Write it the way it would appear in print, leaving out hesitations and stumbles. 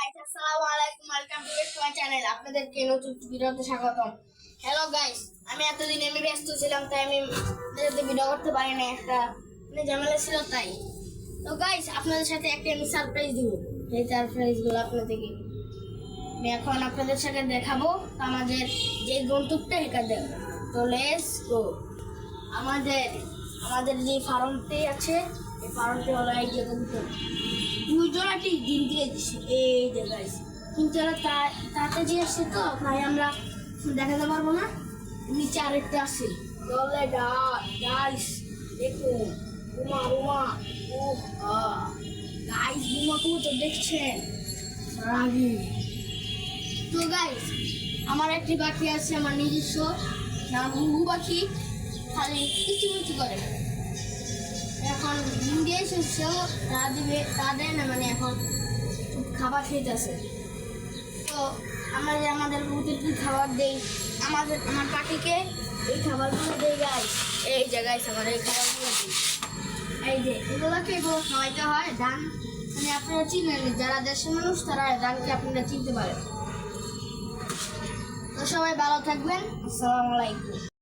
Guys, আসসালামু আলাইকুম। Welcome to back to my channel. আপনাদেরকে নতুন ভিডিওতে স্বাগতম। হ্যালো গাইস, আমি এতদিন ব্যস্ত ছিলাম, তাই আমি আপনাদের ভিডিও করতে পারি না, একটা ঝামেলা ছিল তাই। তো গাইস, আপনাদের সাথে একটা আমি সারপ্রাইজ দিব। এই সারপ্রাইজগুলো আপনাদেরকে আমি এখন আপনাদের সাথে দেখাবো। আমাদের যে গন্তব্যটা এখানে, তো লেটস গো। আমাদের আমাদের যে ফার্মটি আছে, এই ফার্মটি হলো এই যে গন্তব্য। দুজনাটি ডিম দিয়ে দিচ্ছে, এই যে গাইস। কিন্তু তাতে যে আসছে, তো তাই আমরা দেখাতে পারবো না। নিচে আরেকটা আছে, দলে গাইস দেখুন, উমা উমা ও গাইস, উমা তো দেখছেন রাগি। তো গাইস, আমার একটি পাখি আছে, আমার নিজস্ব নাম ঘুঘু পাখি, খালি কিচিমিচি করে। এখন ডিম দিয়ে সেও তা দেয় না, মানে এখন খাবার খেতেছে। তো আমরা যে আমাদের কবুতরকে খাবার দেই, আমার পাখিকে এই খাবারগুলো দেই গাইস। এই যে গাইস, আমার এই খাবারগুলো দিই, এই যে এগুলো খাওয়াইতে হয়। ধান মানে আপনারা চিনেন, যারা দেশের মানুষ তারা ধানকে আপনারা চিনতে পারেন। তো সবাই ভালো থাকবেন, আসসালামু আলাইকুম।